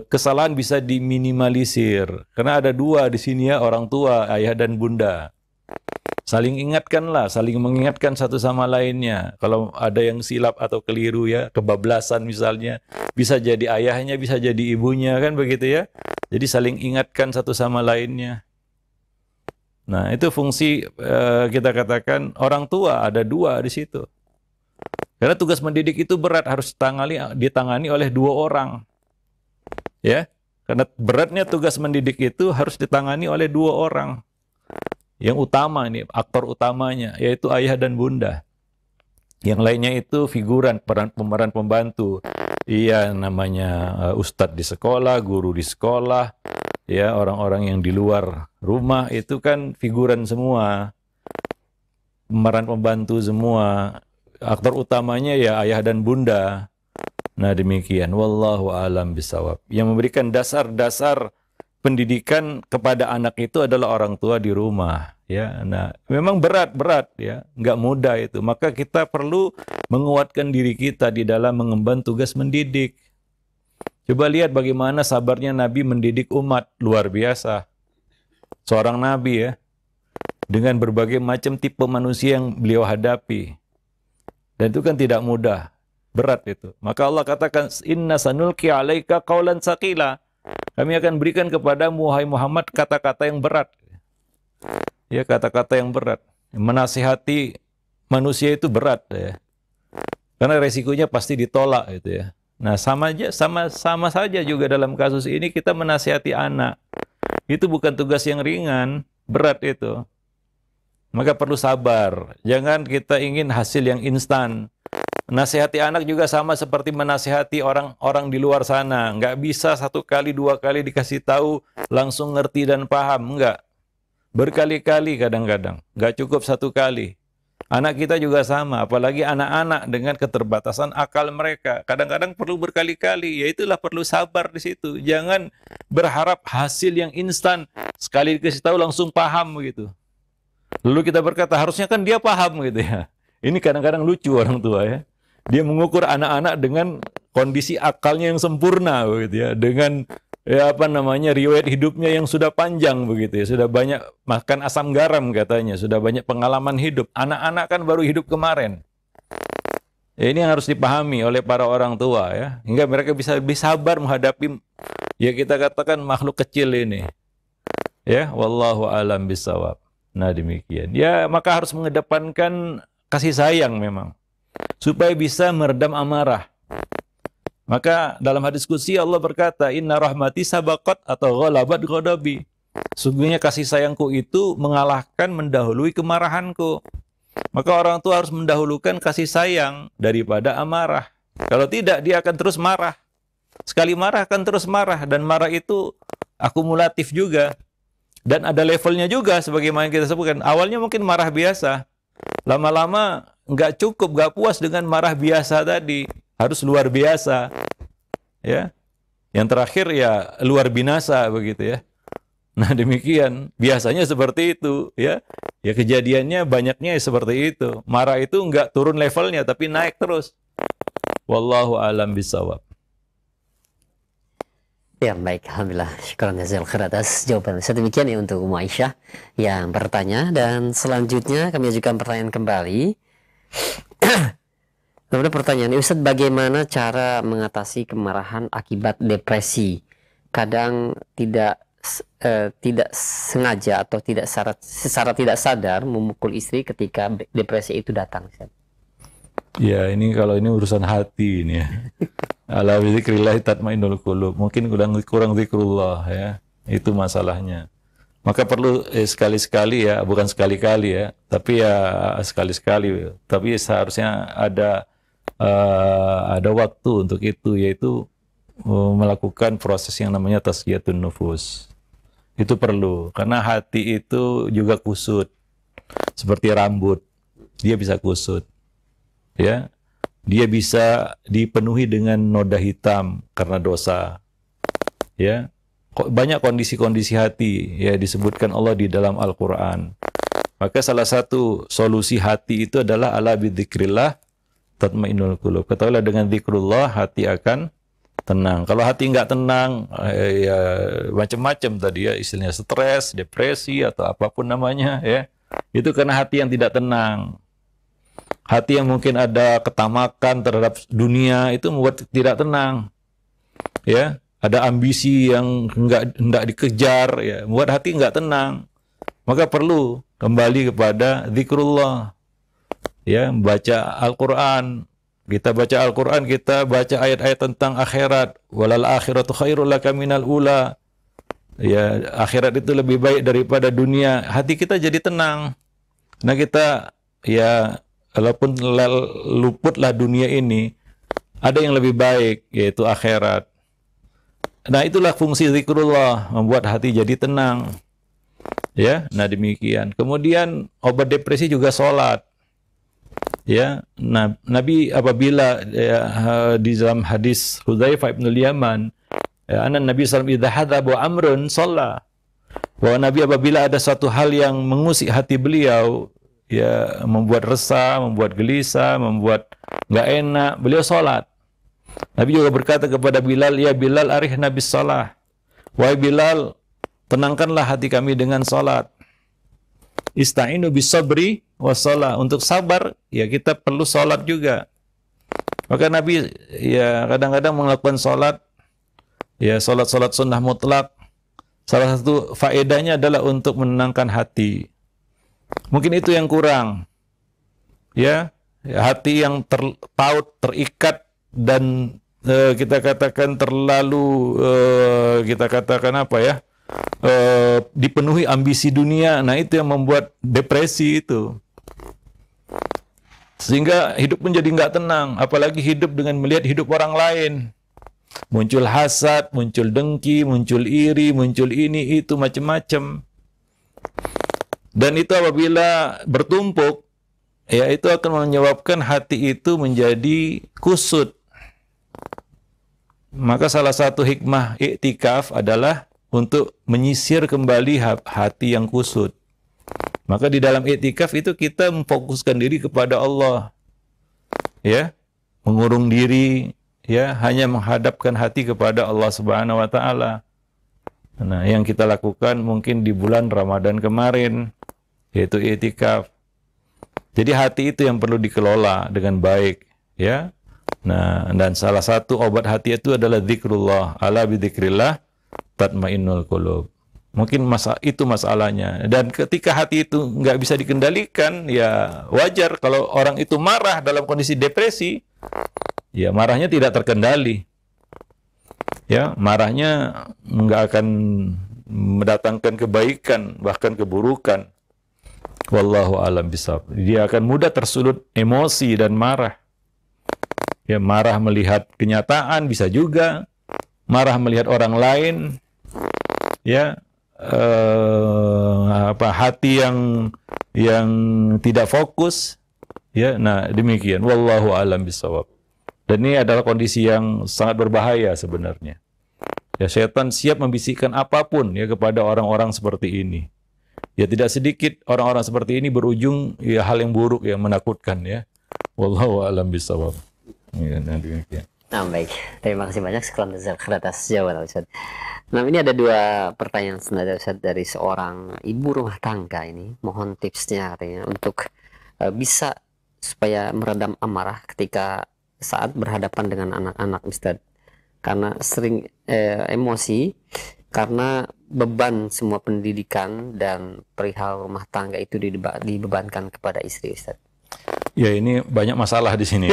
Speaker 1: kesalahan bisa diminimalisir, karena ada dua di sini ya, orang tua, ayah dan bunda. Saling ingatkanlah, saling mengingatkan satu sama lainnya. Kalau ada yang silap atau keliru ya, kebablasan misalnya, bisa jadi ayahnya, bisa jadi ibunya, kan begitu ya. Jadi saling ingatkan satu sama lainnya. Nah, itu fungsi kita katakan orang tua, ada dua di situ. Karena tugas mendidik itu berat, harus ditangani oleh dua orang. Ya, karena beratnya tugas mendidik itu harus ditangani oleh dua orang. Yang utama ini, aktor utamanya, yaitu ayah dan bunda. Yang lainnya itu figuran, pemeran pembantu. Iya, namanya ustadz di sekolah, guru di sekolah, ya orang-orang yang di luar rumah itu kan figuran semua, pemeran pembantu semua. Aktor utamanya ya ayah dan bunda. Nah, demikian. Wallahu a'lam bishawab. Yang memberikan dasar-dasar pendidikan kepada anak itu adalah orang tua di rumah, ya. Nah, memang berat ya, nggak mudah itu. Maka kita perlu menguatkan diri kita di dalam mengemban tugas mendidik. Coba lihat bagaimana sabarnya Nabi mendidik umat, luar biasa. Seorang Nabi ya, dengan berbagai macam tipe manusia yang beliau hadapi. Dan itu kan tidak mudah, berat itu. Maka Allah katakan, Inna sanulki alaika qaulan tsaqila. Kami akan berikan kepadamu, wahai Muhammad, kata-kata yang berat. Ya, kata-kata yang berat. Menasihati manusia itu berat ya. Karena resikonya pasti ditolak gitu ya. Nah, sama saja juga dalam kasus ini kita menasihati anak. Itu bukan tugas yang ringan, berat itu. Maka perlu sabar. Jangan kita ingin hasil yang instan. Nasihati anak juga sama seperti menasihati orang-orang di luar sana. Nggak bisa satu kali, dua kali dikasih tahu langsung ngerti dan paham. Nggak. Berkali-kali kadang-kadang. Nggak cukup satu kali. Anak kita juga sama. Apalagi anak-anak dengan keterbatasan akal mereka. Kadang-kadang perlu berkali-kali. Ya itulah perlu sabar di situ. Jangan berharap hasil yang instan. Sekali dikasih tahu langsung paham gitu. Lalu kita berkata harusnya kan dia paham gitu ya. Ini kadang-kadang lucu orang tua ya. Dia mengukur anak-anak dengan kondisi akalnya yang sempurna begitu ya, dengan riwayat hidupnya yang sudah panjang begitu ya, sudah banyak makan asam garam katanya, sudah banyak pengalaman hidup. Anak-anak kan baru hidup kemarin. Ya, ini yang harus dipahami oleh para orang tua ya, hingga mereka bisa lebih sabar menghadapi ya kita katakan makhluk kecil ini. Ya, wallahu alam bisawab. Nah, demikian. Ya, maka harus mengedepankan kasih sayang memang, supaya bisa meredam amarah. Maka dalam hadis qudsi Allah berkata, Inna rahmati sabaqat atau ghalabat ghadabi. Sungguhnya kasih sayangku itu mengalahkan, mendahului kemarahanku. Maka orang tua harus mendahulukan kasih sayang daripada amarah. Kalau tidak, dia akan terus marah. Sekali marah akan terus marah, dan marah itu akumulatif juga. Dan ada levelnya juga, sebagaimana kita sebutkan. Awalnya mungkin marah biasa, lama-lama nggak cukup, nggak puas dengan marah biasa tadi, harus luar biasa, ya. Yang terakhir ya luar binasa begitu ya. Nah demikian, biasanya seperti itu ya. Ya kejadiannya banyaknya seperti itu. Marah itu nggak turun levelnya, tapi naik terus. Wallahu a'lam bishawab.
Speaker 2: Ya baik, alhamdulillah, syukuran jazakallahu khair atas jawaban Ustaz. Demikian ya untuk Ummu Aisyah yang bertanya, dan selanjutnya kami ajukan pertanyaan kembali. Kemudian pertanyaan Ustaz, bagaimana cara mengatasi kemarahan akibat depresi? Kadang tidak sengaja atau secara tidak sadar memukul istri ketika depresi itu datang, Ustaz.
Speaker 1: Ya ini kalau ini urusan hati ini ya. Ala dzikrillah tatmainnul qulub. Mungkin kurang zikrullah ya. Itu masalahnya. Maka perlu sekali-sekali ya, bukan sekali-kali ya, tapi ya sekali-sekali. Tapi seharusnya ada waktu untuk itu, yaitu melakukan proses yang namanya tazkiyatun nufus. Itu perlu, karena hati itu juga kusut. Seperti rambut, dia bisa kusut. Ya, dia bisa dipenuhi dengan noda hitam karena dosa. Ya, banyak kondisi-kondisi hati ya disebutkan Allah di dalam Al-Quran. Maka salah satu solusi hati itu adalah ala bidzikrillah tatmainnul qulub. Ketahuilah dengan zikrullah hati akan tenang. Kalau hati nggak tenang, ya macam-macam tadi ya, istilahnya stres, depresi atau apapun namanya ya, itu karena hati yang tidak tenang. Hati yang mungkin ada ketamakan terhadap dunia itu membuat tidak tenang. Ya, ada ambisi yang enggak dikejar ya, membuat hati enggak tenang. Maka perlu kembali kepada zikrullah. Ya, baca Al-Qur'an. Kita baca Al-Qur'an, kita baca ayat-ayat tentang akhirat. Walal akhiratu khairul laka minal ula. Ya, akhirat itu lebih baik daripada dunia. Hati kita jadi tenang. Nah, kita ya walaupun luputlah dunia ini, ada yang lebih baik, yaitu akhirat. Nah, itulah fungsi zikrullah, membuat hati jadi tenang. Ya, nah demikian. Kemudian obat depresi juga sholat. Ya, nah, Nabi apabila ya, di dalam hadis Hudzaifah bin Yaman, ya, Nabi SAW idza hadaba amrun shalla. Bahwa Nabi apabila ada suatu hal yang mengusik hati beliau, ya membuat resah, membuat gelisah, membuat nggak enak, beliau sholat. Nabi juga berkata kepada Bilal, ya Bilal arih Nabi sholat. Wahai Bilal, tenangkanlah hati kami dengan sholat. Ista'inu bisabri wassalah. Untuk sabar, ya kita perlu sholat juga. Maka Nabi ya kadang-kadang melakukan sholat, ya sholat-sholat sunnah mutlak. Salah satu faedahnya adalah untuk menenangkan hati. Mungkin itu yang kurang, ya hati yang terpaut, terikat, dan kita katakan terlalu kita katakan apa ya, dipenuhi ambisi dunia. Nah itu yang membuat depresi itu, sehingga hidup menjadi nggak tenang. Apalagi hidup dengan melihat hidup orang lain, muncul hasad, muncul dengki, muncul iri, muncul ini itu macam-macam. Dan itu apabila bertumpuk, ya itu akan menyebabkan hati itu menjadi kusut. Maka salah satu hikmah iktikaf adalah untuk menyisir kembali hati yang kusut. Maka di dalam iktikaf itu kita memfokuskan diri kepada Allah. Ya, mengurung diri, ya, hanya menghadapkan hati kepada Allah Subhanahu wa taala. Nah, yang kita lakukan mungkin di bulan Ramadan kemarin, yaitu i'tikaf. Jadi hati itu yang perlu dikelola dengan baik, ya. Nah, dan salah satu obat hati itu adalah zikrullah. Ala bidzikrillah tatmainnul qulub. Mungkin itu masalahnya. Dan ketika hati itu nggak bisa dikendalikan, ya wajar kalau orang itu marah dalam kondisi depresi, ya marahnya tidak terkendali. Ya, marahnya nggak akan mendatangkan kebaikan, bahkan keburukan. Wallahu a'lam bishawab. Dia akan mudah tersulut emosi dan marah. Ya, marah melihat kenyataan bisa juga, marah melihat orang lain, ya, hati yang tidak fokus, ya. Nah, demikian. Wallahu a'lam bishawab. Dan ini adalah kondisi yang sangat berbahaya sebenarnya. Ya, setan siap membisikkan apapun ya kepada orang-orang seperti ini. Ya, tidak sedikit orang-orang seperti ini berujung ya hal yang buruk, yang menakutkan, ya. Wallahu a'lam bishawab. Ya, nah, demikian.
Speaker 2: Nah, baik. Terima kasih banyak sekian atas jawaban Ustaz. Nah, ini ada 2 pertanyaan sebenarnya Ustaz dari seorang ibu rumah tangga ini. Mohon tipsnya katanya untuk bisa supaya meredam amarah ketika saat berhadapan dengan anak-anak Ustaz. Karena sering emosi karena beban semua pendidikan dan perihal rumah tangga itu dibebankan kepada istri Ustaz.
Speaker 1: Ya, ini banyak masalah di sini.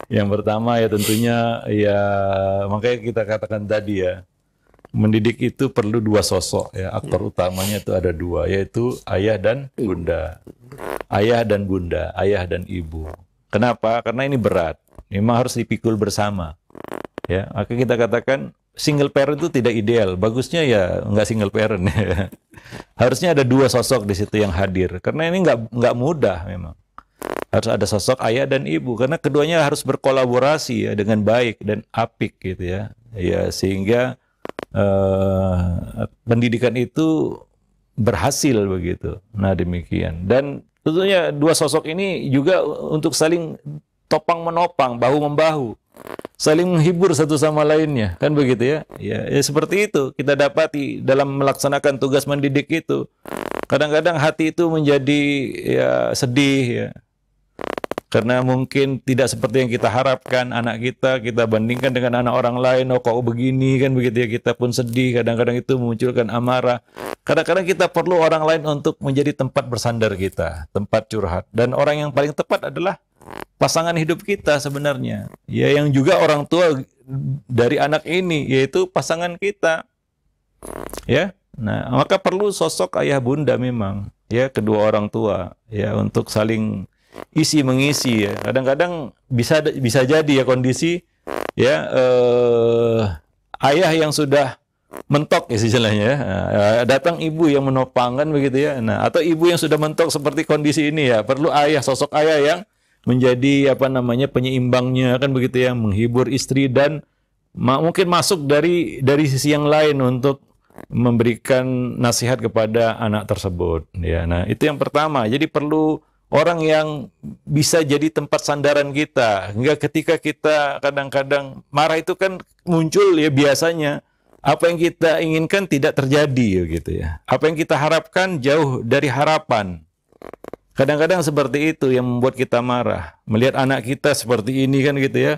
Speaker 1: Yang pertama ya tentunya ya makanya kita katakan tadi ya, mendidik itu perlu 2 sosok ya. Aktor utamanya itu ada 2, yaitu ayah dan bunda. Ayah dan bunda, ayah dan ibu. Kenapa? Karena ini berat. Memang harus dipikul bersama. Ya, maka kita katakan single parent itu tidak ideal. Bagusnya ya nggak single parent. Ya. Harusnya ada 2 sosok di situ yang hadir. Karena ini nggak mudah memang. Harus ada sosok ayah dan ibu, karena keduanya harus berkolaborasi ya dengan baik dan apik gitu ya. Ya, sehingga pendidikan itu berhasil begitu. Nah, demikian. Dan tentunya 2 sosok ini juga untuk saling topang menopang, bahu membahu, saling menghibur satu sama lainnya, kan begitu ya. Ya, seperti itu kita dapati dalam melaksanakan tugas mendidik itu. Kadang-kadang hati itu menjadi ya sedih ya. Karena mungkin tidak seperti yang kita harapkan anak kita bandingkan dengan anak orang lain, oh kok begini, kan begitu ya, kita pun sedih, kadang-kadang itu memunculkan amarah. Kadang-kadang kita perlu orang lain untuk menjadi tempat bersandar kita, tempat curhat. Dan orang yang paling tepat adalah pasangan hidup kita sebenarnya. Ya, yang juga orang tua dari anak ini, yaitu pasangan kita. Ya, nah maka perlu sosok ayah bunda memang, ya, kedua orang tua, ya, untuk saling isi mengisi ya. Kadang-kadang bisa jadi ya kondisi ya ayah yang sudah mentok ya istilahnya ya. Datang ibu yang menopang, kan begitu ya. Nah, atau ibu yang sudah mentok seperti kondisi ini ya, perlu ayah, sosok ayah yang menjadi penyeimbangnya, kan begitu ya, menghibur istri dan mungkin masuk dari sisi yang lain untuk memberikan nasihat kepada anak tersebut ya. Nah, itu yang pertama. Jadi perlu orang yang bisa jadi tempat sandaran kita. Hingga ketika kita kadang-kadang marah itu kan muncul ya, biasanya apa yang kita inginkan tidak terjadi ya, gitu ya. Apa yang kita harapkan jauh dari harapan. Kadang-kadang seperti itu yang membuat kita marah. Melihat anak kita seperti ini, kan gitu ya.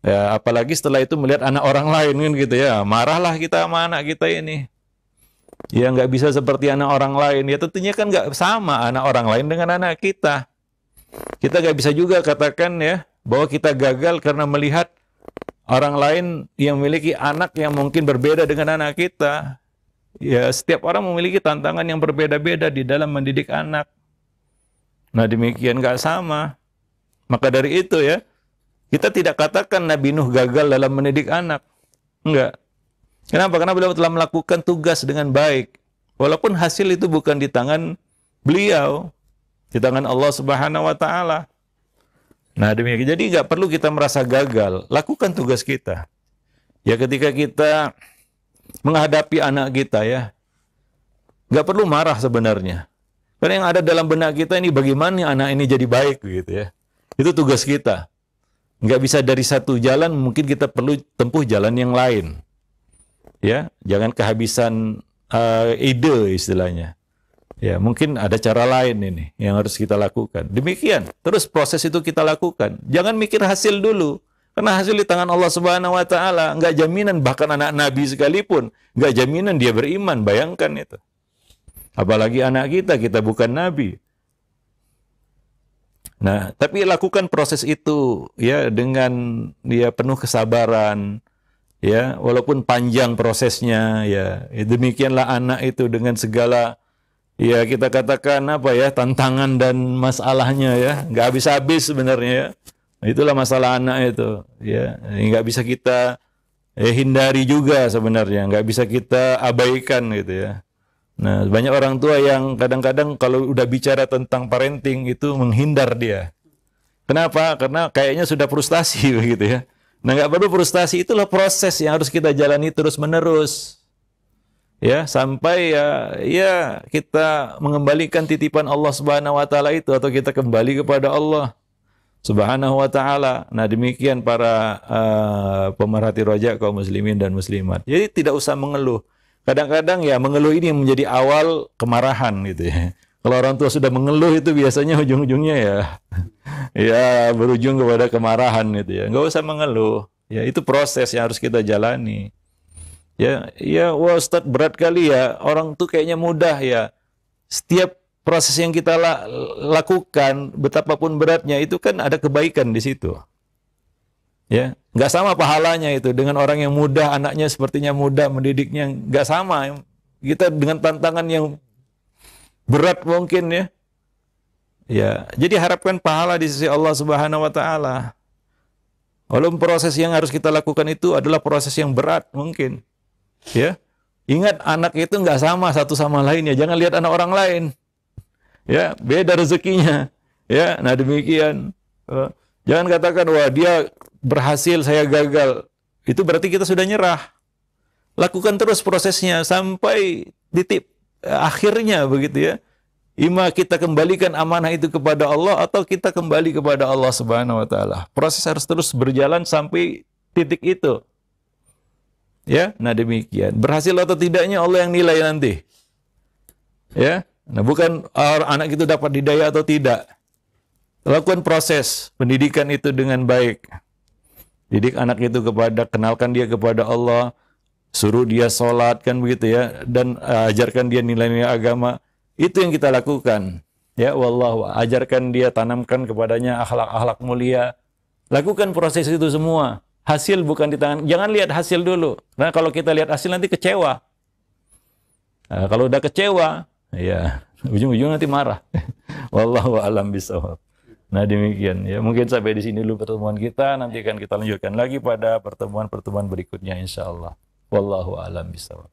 Speaker 1: Ya, apalagi setelah itu melihat anak orang lain, kan gitu ya. Marahlah kita sama anak kita ini. Ya, nggak bisa seperti anak orang lain. Ya tentunya kan nggak sama anak orang lain dengan anak kita. Kita nggak bisa juga katakan ya bahwa kita gagal karena melihat orang lain yang memiliki anak yang mungkin berbeda dengan anak kita. Ya, setiap orang memiliki tantangan yang berbeda-beda di dalam mendidik anak. Nah, demikian nggak sama. Maka dari itu ya, kita tidak katakan Nabi Nuh gagal dalam mendidik anak. Enggak. Kenapa? Karena beliau telah melakukan tugas dengan baik. Walaupun hasil itu bukan di tangan beliau, di tangan Allah Subhanahu wa Ta'ala. Nah, demikian. Jadi nggak perlu kita merasa gagal. Lakukan tugas kita. Ya, ketika kita menghadapi anak kita ya, nggak perlu marah sebenarnya. Karena yang ada dalam benak kita ini, bagaimana anak ini jadi baik gitu ya. Itu tugas kita. Nggak bisa dari satu jalan, mungkin kita perlu tempuh jalan yang lain. Ya, jangan kehabisan ide istilahnya. Ya, mungkin ada cara lain ini yang harus kita lakukan. Demikian, terus proses itu kita lakukan. Jangan mikir hasil dulu, karena hasil di tangan Allah Subhanahu wa Ta'ala. Nggak jaminan, bahkan anak Nabi sekalipun nggak jaminan dia beriman. Bayangkan itu. Apalagi anak kita bukan Nabi. Nah, tapi lakukan proses itu ya dengan dia penuh kesabaran. Ya, walaupun panjang prosesnya ya, demikianlah anak itu dengan segala ya kita katakan tantangan dan masalahnya ya, nggak habis-habis sebenarnya ya. Itulah masalah anak itu, ya. Nggak bisa kita hindari juga sebenarnya, nggak bisa kita abaikan gitu ya. Nah, banyak orang tua yang kadang-kadang kalau udah bicara tentang parenting itu menghindar dia. Kenapa? Karena kayaknya sudah frustasi begitu ya. Nah, nggak perlu frustasi, itulah proses yang harus kita jalani terus-menerus. Ya, sampai ya kita mengembalikan titipan Allah Subhanahu wa taala itu, atau kita kembali kepada Allah Subhanahu wa taala. Nah, demikian para pemerhati roja kaum muslimin dan muslimat. Jadi tidak usah mengeluh. Kadang-kadang ya mengeluh ini yang menjadi awal kemarahan gitu ya. Kalau orang tua sudah mengeluh itu biasanya ujung-ujungnya ya ya berujung kepada kemarahan gitu ya. Nggak usah mengeluh. Ya, itu proses yang harus kita jalani. Ya, wah Ustadz berat kali ya. Orang tuh kayaknya mudah ya. Setiap proses yang kita lakukan, betapapun beratnya, itu kan ada kebaikan di situ. Ya, nggak sama pahalanya itu dengan orang yang mudah, anaknya sepertinya mudah, mendidiknya nggak sama. Kita dengan tantangan yang berat mungkin ya. Ya, jadi harapkan pahala di sisi Allah Subhanahu wa taala. Walaupun proses yang harus kita lakukan itu adalah proses yang berat mungkin. Ya. Ingat, anak itu nggak sama satu sama lain ya. Jangan lihat anak orang lain. Ya, beda rezekinya. Ya, nah demikian. Jangan katakan wah dia berhasil, saya gagal. Itu berarti kita sudah nyerah. Lakukan terus prosesnya sampai titik akhirnya begitu ya. Ima kita kembalikan amanah itu kepada Allah atau kita kembali kepada Allah Subhanahu wa taala. Proses harus terus berjalan sampai titik itu. Ya, nah demikian. Berhasil atau tidaknya Allah yang nilai nanti. Ya, nah bukan anak itu dapat hidayah atau tidak. Lakukan proses pendidikan itu dengan baik. Didik anak itu kenalkan dia kepada Allah, suruh dia sholat kan begitu ya, dan ajarkan dia nilai-nilai agama. Itu yang kita lakukan. Ya, wallahu, ajarkan dia, tanamkan kepadanya akhlak-akhlak mulia. Lakukan proses itu semua. Hasil bukan di tangan. Jangan lihat hasil dulu. Nah, kalau kita lihat hasil nanti kecewa. Nah, kalau udah kecewa, ya ujung-ujung nanti marah. Wallahu a'lam bishawab. Nah, demikian ya. Mungkin sampai di sini dulu pertemuan kita. Nanti akan kita lanjutkan lagi pada pertemuan-pertemuan berikutnya insyaallah. Wallahu a'lam bishawab.